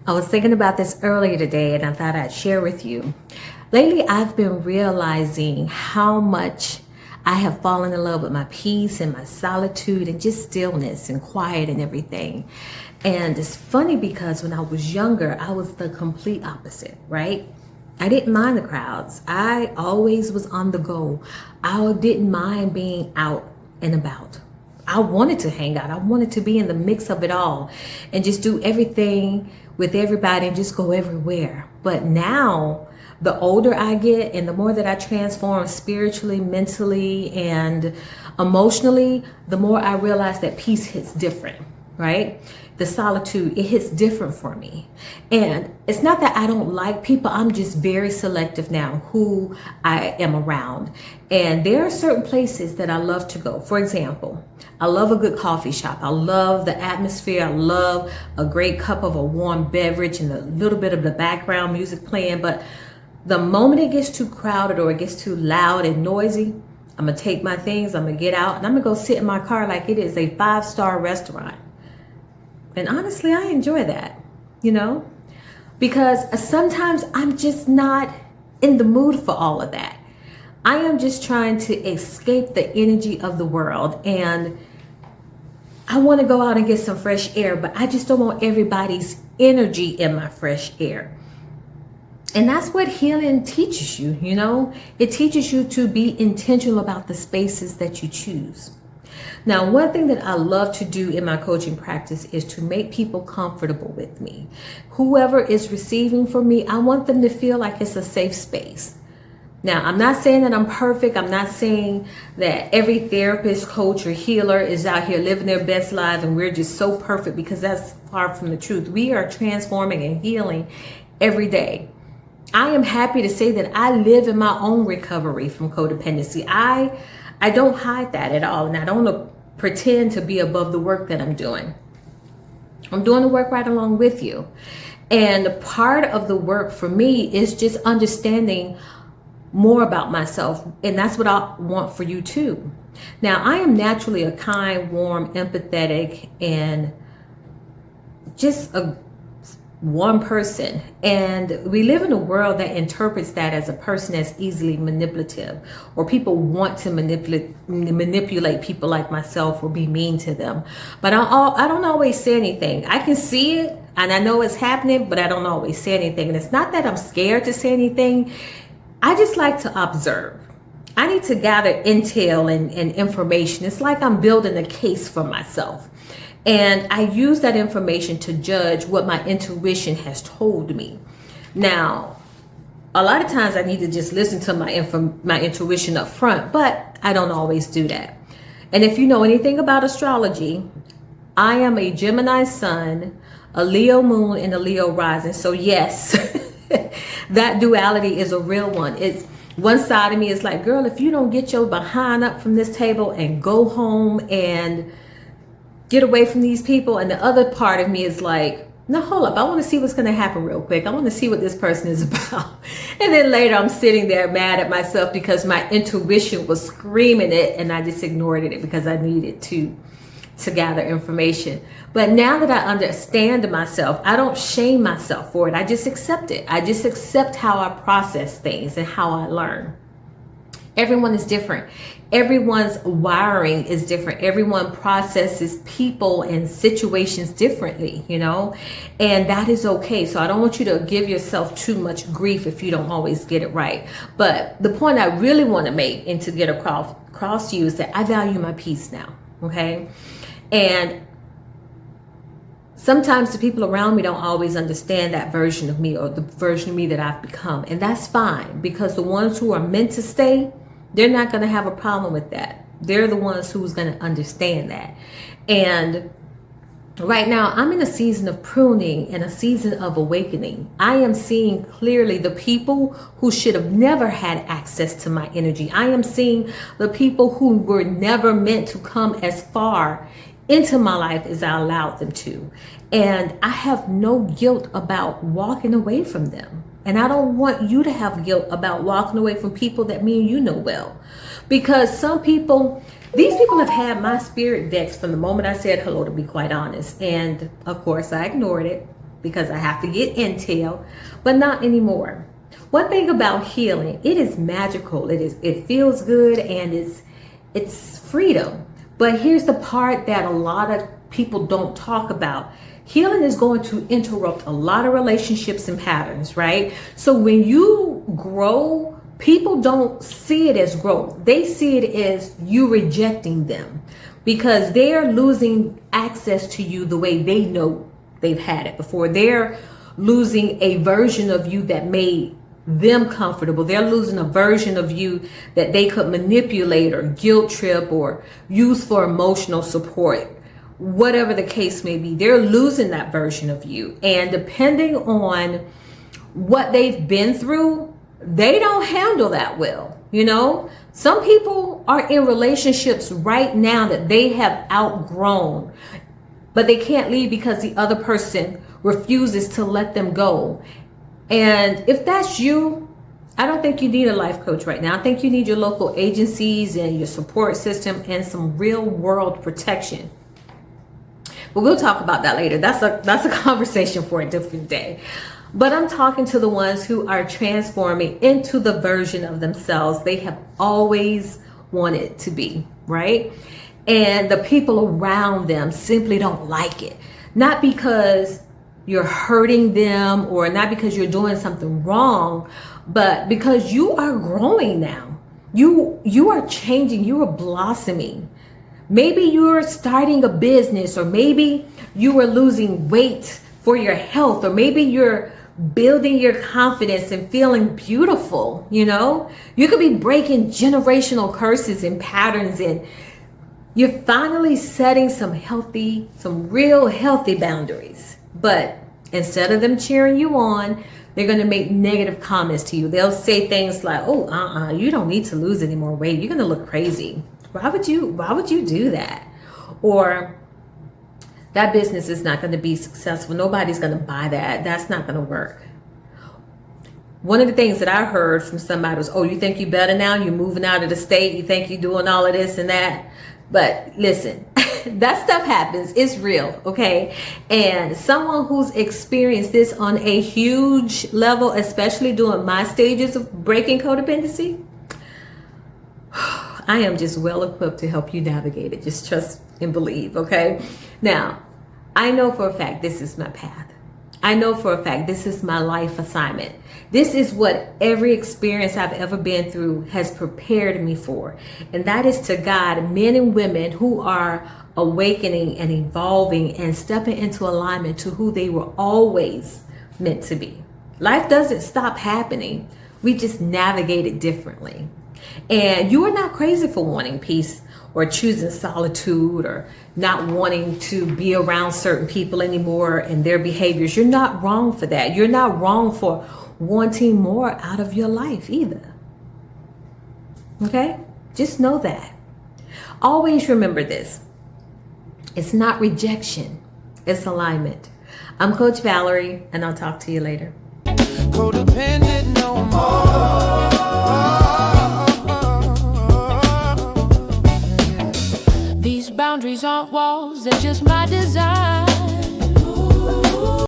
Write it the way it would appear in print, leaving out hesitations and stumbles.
I was thinking about this earlier today and I thought I'd share with you. Lately, I've been realizing how much I have fallen in love with my peace and my solitude and just stillness and quiet and everything. And it's funny because when I was younger, I was the complete opposite, right? I didn't mind the crowds. I always was on the go. I didn't mind being out and about. I wanted to hang out. I wanted to be in the mix of it all and just do everything with everybody and just go everywhere. But now, the older I get and the more that I transform spiritually, mentally, and emotionally, the more I realize that peace hits different, right? The solitude, it hits different for me. And it's not that I don't like people, I'm just very selective now who I am around. And there are certain places that I love to go. For example, I love a good coffee shop. I love the atmosphere. I love a great cup of a warm beverage and a little bit of the background music playing. But the moment it gets too crowded or it gets too loud and noisy, I'm going to take my things, I'm going to get out, and I'm going to go sit in my car like it is a 5-star restaurant. And honestly, I enjoy that, because sometimes I'm just not in the mood for all of that. I am just trying to escape the energy of the world, and I want to go out and get some fresh air, but I just don't want everybody's energy in my fresh air. And that's what healing teaches you, It teaches you to be intentional about the spaces that you choose. Now, one thing that I love to do in my coaching practice is to make people comfortable with me. Whoever is receiving from me, I want them to feel like it's a safe space. Now, I'm not saying that I'm perfect. I'm not saying that every therapist, coach, or healer is out here living their best life and we're just so perfect, because that's far from the truth. We are transforming and healing every day. I am happy to say that I live in my own recovery from codependency. I don't hide that at all, and I don't pretend to be above the work that I'm doing. I'm doing the work right along with you. And part of the work for me is just understanding more about myself, and that's what I want for you too. Now, I am naturally a kind, warm, empathetic, and just a one person, and we live in a world that interprets that as a person that's easily manipulative, or people want to manipulate people like myself or be mean to them. But I don't always say anything. I can see it and I know it's happening, but I don't always say anything. And it's not that I'm scared to say anything. I just like to observe. I need to gather intel and information. It's like I'm building a case for myself. And I use that information to judge what my intuition has told me. Now, a lot of times I need to just listen to my intuition up front, but I don't always do that. And if you know anything about astrology, I am a Gemini sun, a Leo moon, and a Leo rising. So yes, that duality is a real one. It's one side of me is like, girl, if you don't get your behind up from this table and go home and get away from these people. And the other part of me is like, no, hold up. I want to see what's going to happen real quick. I want to see what this person is about. And then later I'm sitting there mad at myself because my intuition was screaming it and I just ignored it because I needed to gather information. But now that I understand myself, I don't shame myself for it. I just accept it. I just accept how I process things and how I learn. Everyone is different. Everyone's wiring is different. Everyone processes people and situations differently, and that is okay. So I don't want you to give yourself too much grief if you don't always get it right. But the point I really want to make and to get across to you is that I value my peace now, okay? And sometimes the people around me don't always understand that version of me or the version of me that I've become. And that's fine, because the ones who are meant to stay, they're not going to have a problem with that. They're the ones who's going to understand that. And right now, I'm in a season of pruning and a season of awakening. I am seeing clearly the people who should have never had access to my energy. I am seeing the people who were never meant to come as far into my life as I allowed them to. And I have no guilt about walking away from them. And I don't want you to have guilt about walking away from people that me and you know well. Because these people have had my spirit decks from the moment I said hello, to be quite honest. And of course I ignored it because I have to get intel, but not anymore. One thing about healing, it is magical. It feels good, and it's freedom. But here's the part that a lot of people don't talk about. Healing is going to interrupt a lot of relationships and patterns, right? So when you grow, people don't see it as growth. They see it as you rejecting them because they're losing access to you the way they know they've had it before. They're losing a version of you that made them comfortable. They're losing a version of you that they could manipulate or guilt trip or use for emotional support. Whatever the case may be, they're losing that version of you. And depending on what they've been through, they don't handle that well. You know, some people are in relationships right now that they have outgrown, but they can't leave because the other person refuses to let them go. And if that's you, I don't think you need a life coach right now. I think you need your local agencies and your support system and some real world protection. But we'll talk about that later. That's a conversation for a different day. But I'm talking to the ones who are transforming into the version of themselves they have always wanted to be, right? And the people around them simply don't like it. Not because you're hurting them or not because you're doing something wrong, but because you are growing now. You are changing, you are blossoming. Maybe you're starting a business, or maybe you are losing weight for your health, or maybe you're building your confidence and feeling beautiful. You know, you could be breaking generational curses and patterns, and you're finally setting some real healthy boundaries. But instead of them cheering you on, they're going to make negative comments to you. They'll say things like, oh, you don't need to lose any more weight. You're going to look crazy. Why would you do that? Or that business is not going to be successful. Nobody's going to buy that. That's not going to work. One of the things that I heard from somebody was, oh, you think you better now? You're moving out of the state. You think you're doing all of this and that. But listen, that stuff happens. It's real, okay? And someone who's experienced this on a huge level, especially during my stages of breaking codependency, I am just well equipped to help you navigate it. Just trust and believe, okay? Now, I know for a fact this is my path. I know for a fact this is my life assignment. This is what every experience I've ever been through has prepared me for. And that is to guide men and women who are awakening and evolving and stepping into alignment to who they were always meant to be. Life doesn't stop happening. We just navigate it differently. And you are not crazy for wanting peace or choosing solitude or not wanting to be around certain people anymore and their behaviors. You're not wrong for that. You're not wrong for wanting more out of your life either. Okay? Just know that. Always remember this. It's not rejection. It's alignment. I'm Coach Valerie, and I'll talk to you later. Codependent no more. These boundaries aren't walls, they're just my desire.